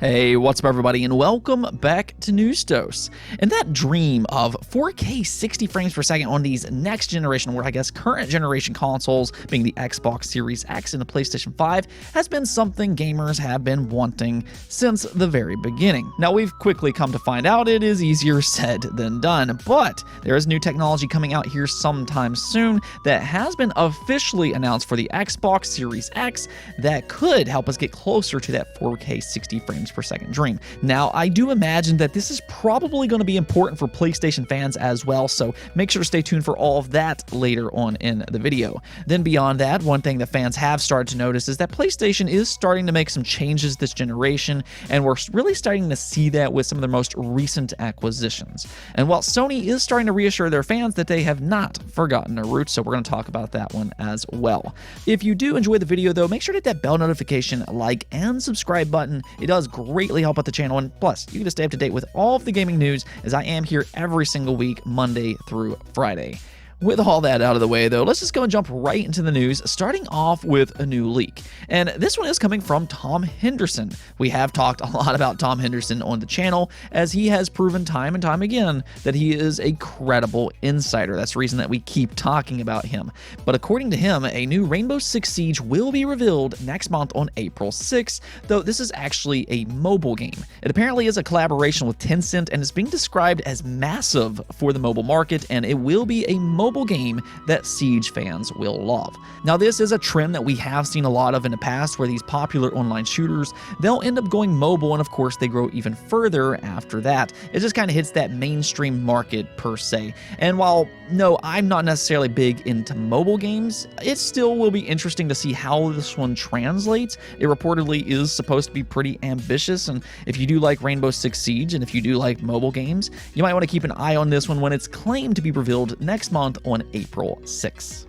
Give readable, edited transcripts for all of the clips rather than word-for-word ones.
Hey, what's up everybody, and welcome back to News Dose. And that dream of 4K 60 frames per second on these next generation, or I guess current generation consoles, being the Xbox Series X and the PlayStation 5, has been something gamers have been wanting since the very beginning. Now, we've quickly come to find out it is easier said than done, but there is new technology coming out here sometime soon that has been officially announced for the Xbox Series X that could help us get closer to that 4K 60 frames per second dream. Now, I do imagine that this is probably going to be important for PlayStation fans as well, so make sure to stay tuned for all of that later on in the video. Then beyond that, one thing that fans have started to notice is that PlayStation is starting to make some changes this generation, and we're really starting to see that with some of their most recent acquisitions. And while Sony is starting to reassure their fans that they have not forgotten their roots, so we're going to talk about that one as well. If you do enjoy the video though, make sure to hit that bell notification, like, and subscribe button. It does greatly help out the channel, and plus you get to stay up to date with all of the gaming news as I am here every single week, Monday through Friday. With all that out of the way, though, let's just go and jump right into the news, starting off with a new leak. And this one is coming from Tom Henderson. We have talked a lot about Tom Henderson on the channel, as he has proven time and time again that he is a credible insider. That's the reason that we keep talking about him. But according to him, a new Rainbow Six Siege will be revealed next month on April 6th, though this is actually a mobile game. It apparently is a collaboration with Tencent, and is being described as massive for the mobile market, and it will be a mobile game that Siege fans will love. Now, this is a trend that we have seen a lot of in the past, where these popular online shooters, they'll end up going mobile, and of course they grow even further after that. It just kind of hits that mainstream market per se. And while no, I'm not necessarily big into mobile games, it still will be interesting to see how this one translates. It reportedly is supposed to be pretty ambitious, and if you do like Rainbow Six Siege and if you do like mobile games, you might want to keep an eye on this one when it's claimed to be revealed next month on April 6th.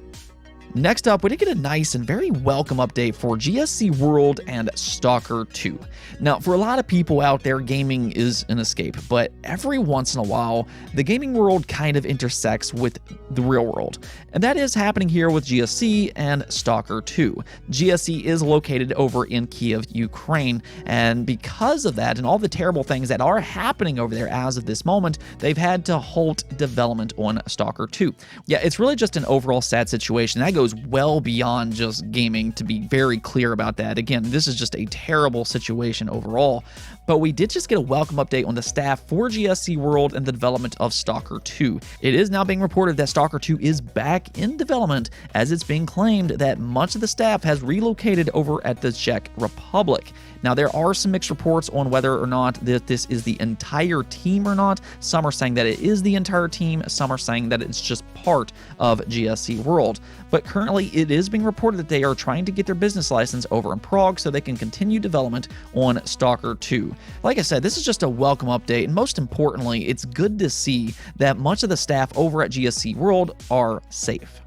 Next up, we did get a nice and very welcome update for GSC World and Stalker 2. Now, for a lot of people out there, gaming is an escape, but every once in a while, the gaming world kind of intersects with the real world. And that is happening here with GSC and Stalker 2. GSC is located over in Kiev, Ukraine, and because of that and all the terrible things that are happening over there as of this moment, they've had to halt development on Stalker 2. Yeah, it's really just an overall sad situation. That goes well beyond just gaming, to be very clear about that. Again, this is just a terrible situation overall, but we did just get a welcome update on the staff for GSC World and the development of Stalker 2. It is now being reported that Stalker 2 is back in development, as it's being claimed that much of the staff has relocated over at the Czech Republic. Now, there are some mixed reports on whether or not that this is the entire team or not. Some are saying that it is the entire team, some are saying that it's just part of GSC World. But currently, it is being reported that they are trying to get their business license over in Prague so they can continue development on Stalker 2. Like I said, this is just a welcome update, and most importantly, it's good to see that much of the staff over at GSC World are safe.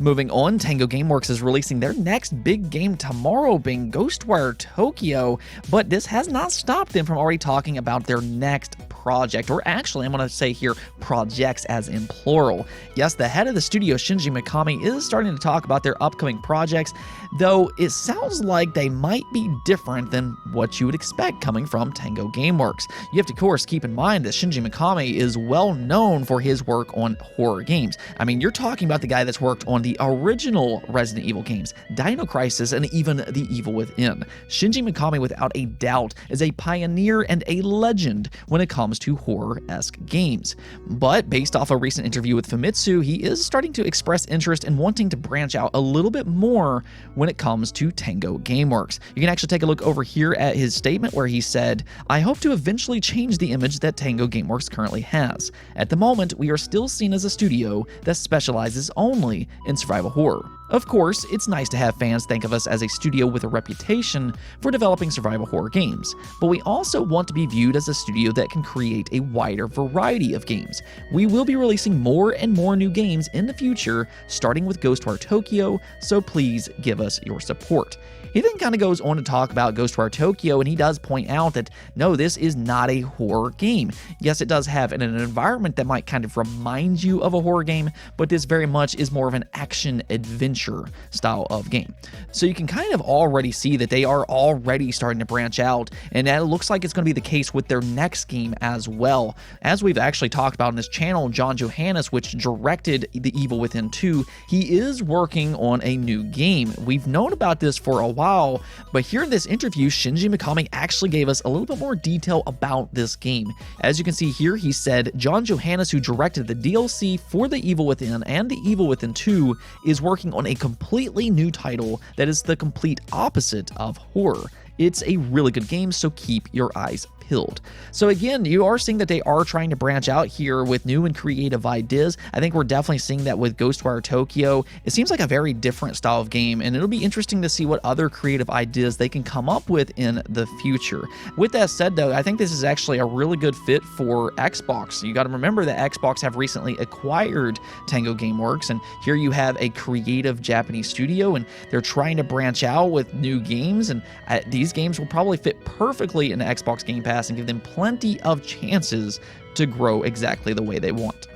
Moving on, Tango Gameworks is releasing their next big game tomorrow, being Ghostwire Tokyo, but this has not stopped them from already talking about their next project, or actually, I'm going to say here projects as in plural. Yes, the head of the studio, Shinji Mikami, is starting to talk about their upcoming projects, though it sounds like they might be different than what you would expect coming from Tango Gameworks. You have to, of course, keep in mind that Shinji Mikami is well known for his work on horror games. I mean, you're talking about the guy that's worked on the original Resident Evil games, Dino Crisis, and even The Evil Within. Shinji Mikami, without a doubt, is a pioneer and a legend when it comes to horror-esque games. But based off a recent interview with Famitsu, he is starting to express interest in wanting to branch out a little bit more when it comes to Tango Gameworks. You can actually take a look over here at his statement where he said, "I hope to eventually change the image that Tango Gameworks currently has. At the moment, we are still seen as a studio that specializes only in survival horror. Of course, it's nice to have fans think of us as a studio with a reputation for developing survival horror games, but we also want to be viewed as a studio that can create a wider variety of games. We will be releasing more and more new games in the future, starting with Ghostwire Tokyo, so please give us your support." He then kind of goes on to talk about Ghostwire Tokyo, and he does point out that no, this is not a horror game. Yes, it does have an environment that might kind of remind you of a horror game, but this very much is more of an action-adventure adventure style of game. So you can kind of already see that they are already starting to branch out, and that looks like it's going to be the case with their next game as well. As we've actually talked about on this channel, John Johannes, which directed The Evil Within 2, he is working on a new game. We've known about this for a while, but here in this interview, Shinji Mikami actually gave us a little bit more detail about this game. As you can see here, he said John Johannes, who directed the DLC for The Evil Within and The Evil Within 2, is working on a completely new title that is the complete opposite of horror. It's a really good game, so keep your eyes peeled. So again, you are seeing that they are trying to branch out here with new and creative ideas. I think we're definitely seeing that with Ghostwire Tokyo. It seems like a very different style of game, and it'll be interesting to see what other creative ideas they can come up with in the future. With that said, though, I think this is actually a really good fit for Xbox. You got to remember that Xbox have recently acquired Tango Gameworks, and here you have a creative Japanese studio, and they're trying to branch out with new games, and these games will probably fit perfectly in the Xbox Game Pass and give them plenty of chances to grow exactly the way they want.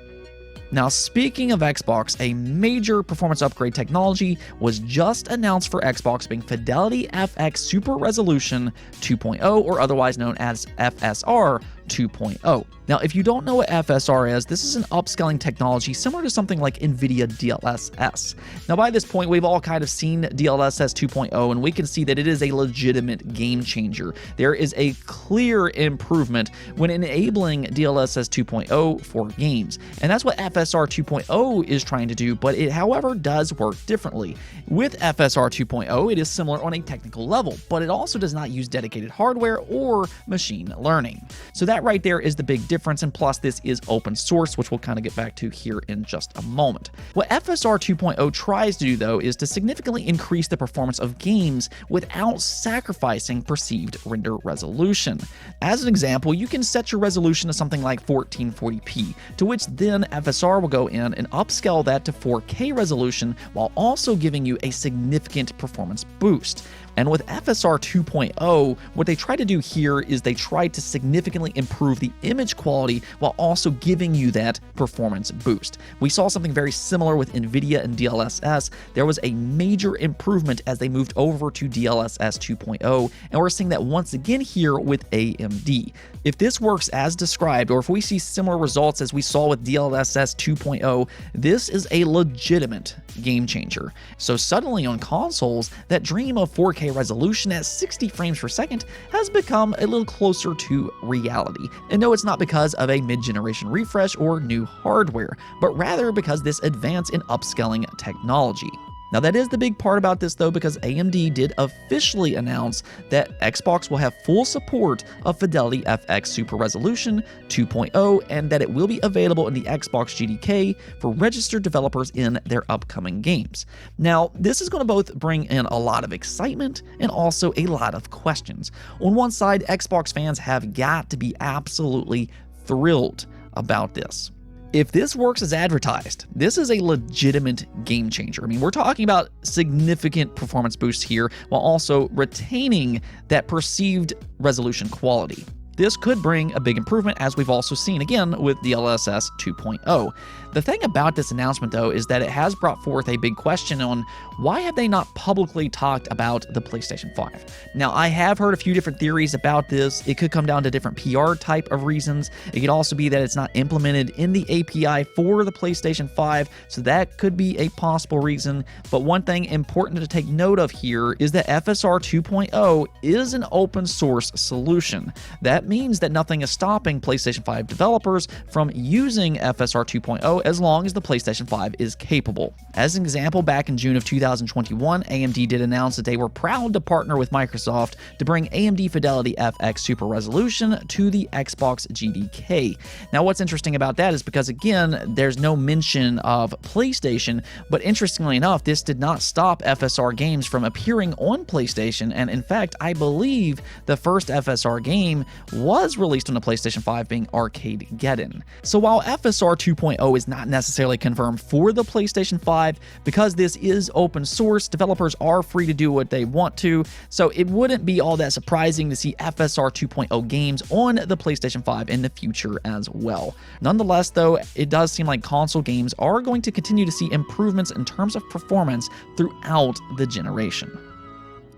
Now, speaking of Xbox, a major performance upgrade technology was just announced for Xbox, being Fidelity FX Super Resolution 2.0, or otherwise known as FSR 2.0. Now, if you don't know what FSR is, this is an upscaling technology similar to something like NVIDIA DLSS. Now, by this point, we've all kind of seen DLSS 2.0, and we can see that it is a legitimate game changer. There is a clear improvement when enabling DLSS 2.0 for games, and that's what FSR 2.0 is trying to do, but it, however, does work differently. With FSR 2.0, it is similar on a technical level, but it also does not use dedicated hardware or machine learning. So that right there is the big difference, and plus this is open source, which we'll kind of get back to here in just a moment. What FSR 2.0 tries to do, though, is to significantly increase the performance of games without sacrificing perceived render resolution. As an example, you can set your resolution to something like 1440p, to which then FSR will go in and upscale that to 4K resolution while also giving you a significant performance boost. And with FSR 2.0, what they try to do here is they try to significantly improve the image quality while also giving you that performance boost. We saw something very similar with NVIDIA and DLSS. There was a major improvement as they moved over to DLSS 2.0, and we're seeing that once again here with AMD. If this works as described, or if we see similar results as we saw with DLSS 2.0, this is a legitimate game changer. So suddenly on consoles, that dream of 4K resolution at 60 frames per second has become a little closer to reality. And no, it's not because of a mid-generation refresh or new hardware, but rather because this advance in upscaling technology. Now, that is the big part about this, though, because AMD did officially announce that Xbox will have full support of Fidelity FX Super Resolution 2.0 and that it will be available in the Xbox GDK for registered developers in their upcoming games. Now, this is going to both bring in a lot of excitement and also a lot of questions. On one side, Xbox fans have got to be absolutely thrilled about this. If this works as advertised, this is a legitimate game changer. I mean, we're talking about significant performance boosts here while also retaining that perceived resolution quality. This could bring a big improvement, as we've also seen again with DLSS 2.0. The thing about this announcement, though, is that it has brought forth a big question on why have they not publicly talked about the PlayStation 5? Now, I have heard a few different theories about this. It could come down to different PR type of reasons. It could also be that it's not implemented in the API for the PlayStation 5, so that could be a possible reason. But one thing important to take note of here is that FSR 2.0 is an open source solution. That means that nothing is stopping PlayStation 5 developers from using FSR 2.0 as long as the PlayStation 5 is capable. As an example, back in June of 2021, AMD did announce that they were proud to partner with Microsoft to bring AMD Fidelity FX Super Resolution to the Xbox GDK. Now, what's interesting about that is because, again, there's no mention of PlayStation, but interestingly enough, this did not stop FSR games from appearing on PlayStation, and in fact, I believe the first FSR game was released on the PlayStation 5, being Arcadegeddon. So while FSR 2.0 is not necessarily confirmed for the PlayStation 5, because this is open source, developers are free to do what they want to, so it wouldn't be all that surprising to see FSR 2.0 games on the PlayStation 5 in the future as well. Nonetheless, though, it does seem like console games are going to continue to see improvements in terms of performance throughout the generation.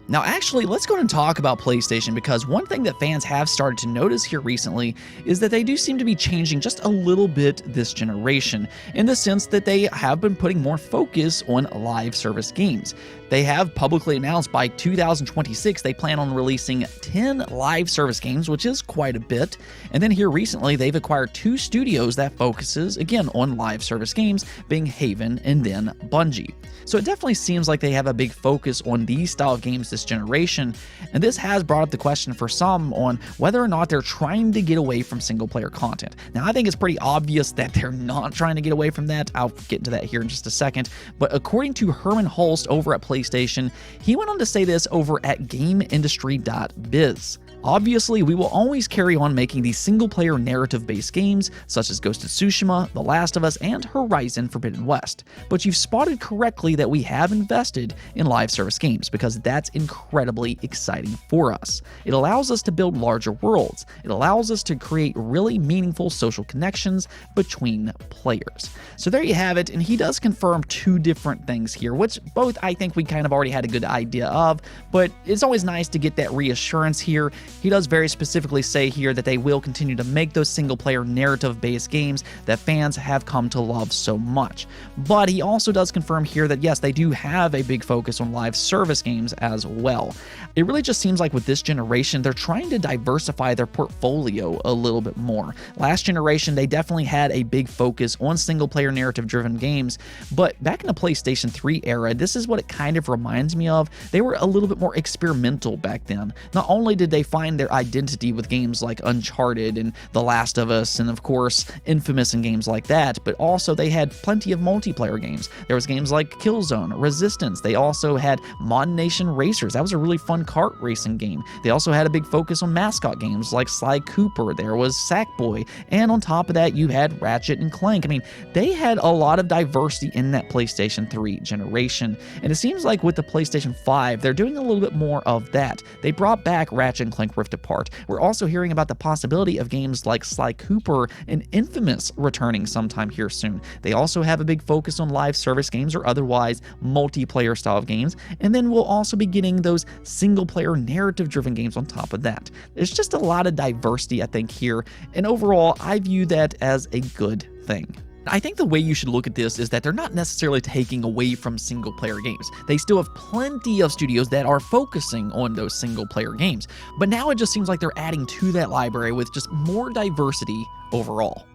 Now, actually, let's go ahead and talk about PlayStation, because one thing that fans have started to notice here recently is that they do seem to be changing just a little bit this generation, in the sense that they have been putting more focus on live service games. They have publicly announced by 2026 they plan on releasing 10 live service games, which is quite a bit. And then here recently, they've acquired 2 studios that focuses, again, on live service games, being Haven and then Bungie. So it definitely seems like they have a big focus on these style of games this generation, and this has brought up the question for some on whether or not they're trying to get away from single-player content. Now, I think it's pretty obvious that they're not trying to get away from that. I'll get into that here in just a second, but according to Herman Hulst over at PlayStation, he went on to say this over at GameIndustry.biz. Obviously, we will always carry on making these single-player narrative-based games, such as Ghost of Tsushima, The Last of Us, and Horizon Forbidden West. But you've spotted correctly that we have invested in live service games, because that's incredibly exciting for us. It allows us to build larger worlds. It allows us to create really meaningful social connections between players. So there you have it, and he does confirm 2 different things here, which both I think we kind of already had a good idea of, but it's always nice to get that reassurance here. He does very specifically say here that they will continue to make those single-player narrative-based games that fans have come to love so much. But he also does confirm here that yes, they do have a big focus on live service games as well. It really just seems like with this generation, they're trying to diversify their portfolio a little bit more. Last generation, they definitely had a big focus on single-player narrative-driven games, but back in the PlayStation 3 era, this is what it kind of reminds me of. They were a little bit more experimental back then. Not only did they find their identity with games like Uncharted and The Last of Us and of course Infamous and games like that, but also they had plenty of multiplayer games. There was games like Killzone, Resistance. They also had Mod Nation Racers. That was a really fun kart racing game. They also had a big focus on mascot games like Sly Cooper. There was Sackboy, and on top of that you had Ratchet and Clank. I mean, they had a lot of diversity in that PlayStation 3 generation, and it seems like with the PlayStation 5 they're doing a little bit more of that. They brought back Ratchet and Clank Rift Apart. We're also hearing about the possibility of games like Sly Cooper and Infamous returning sometime here soon. They also have a big focus on live service games or otherwise multiplayer style of games, and then we'll also be getting those single-player narrative-driven games on top of that. There's just a lot of diversity, I think, here, and overall, I view that as a good thing. I think the way you should look at this is that they're not necessarily taking away from single-player games. They still have plenty of studios that are focusing on those single-player games, but now it just seems like they're adding to that library with just more diversity overall.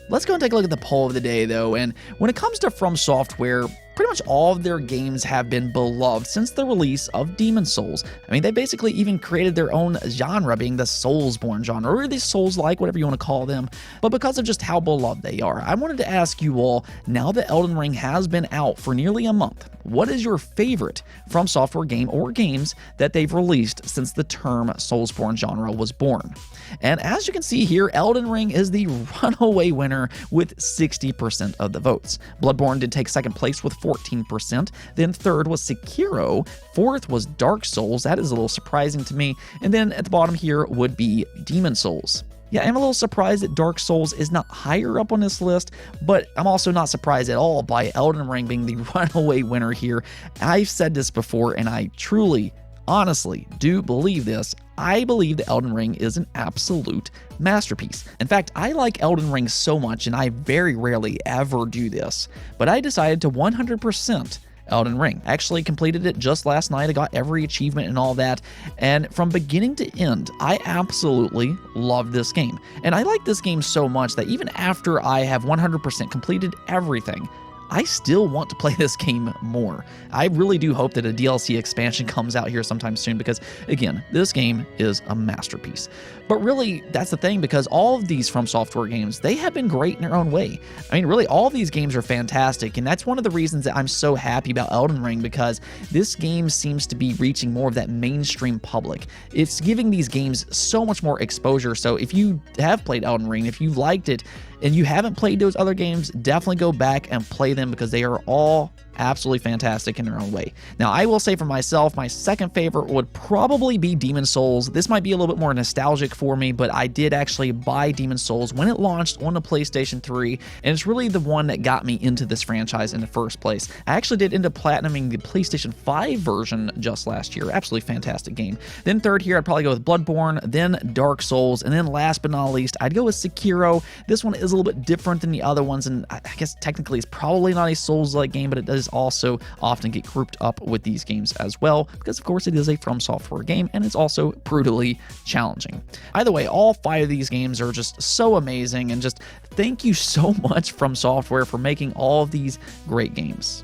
Let's go and take a look at the poll of the day, though, and when it comes to From Software, pretty much all of their games have been beloved since the release of Demon's Souls. I mean, they basically even created their own genre, being the Soulsborne genre, or the Souls-like, whatever you want to call them, but because of just how beloved they are, I wanted to ask you all, now that Elden Ring has been out for nearly a month, what is your favorite From Software game or games that they've released since the term Soulsborne genre was born? And as you can see here, Elden Ring is the runaway winner with 60% of the votes. Bloodborne did take second place with 14%, then third was Sekiro, fourth was Dark Souls, that is a little surprising to me, and then at the bottom here would be Demon's Souls. Yeah, I'm a little surprised that Dark Souls is not higher up on this list, but I'm also not surprised at all by Elden Ring being the runaway winner here. I've said this before, and I truly, honestly do believe this. I believe that Elden Ring is an absolute masterpiece. In fact, I like Elden Ring so much, and I very rarely ever do this, but I decided to 100% Elden Ring. I actually completed it just last night. I got every achievement and all that, and from beginning to end, I absolutely love this game. And I like this game so much that even after I have 100% completed everything, I still want to play this game more. I really do hope that a DLC expansion comes out here sometime soon because, again, this game is a masterpiece. But really, that's the thing, because all of these From Software games, they have been great in their own way. I mean, really, all of these games are fantastic, and that's one of the reasons that I'm so happy about Elden Ring, because this game seems to be reaching more of that mainstream public. It's giving these games so much more exposure, so if you have played Elden Ring, if you liked it, and you haven't played those other games, definitely go back and play them because they are all absolutely fantastic in their own way. Now, I will say for myself, my second favorite would probably be Demon's Souls. This might be a little bit more nostalgic for me, but I did actually buy Demon's Souls when it launched on the PlayStation 3, and it's really the one that got me into this franchise in the first place. I actually did end up platinuming the PlayStation 5 version just last year. Absolutely fantastic game. Then third here, I'd probably go with Bloodborne, then Dark Souls, and then last but not least, I'd go with Sekiro. This one is a little bit different than the other ones, and I guess technically it's probably not a Souls-like game, but it does also often get grouped up with these games as well, because of course it is a From Software game, and it's also brutally challenging. Either way, all 5 of these games are just so amazing, and just thank you so much From Software for making all of these great games.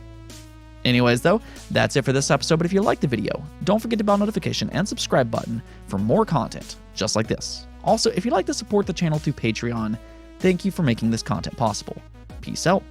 Anyways, though, that's it for this episode, but if you liked the video, don't forget the bell notification and subscribe button for more content just like this. Also, if you'd like to support the channel through Patreon, thank you for making this content possible. Peace out.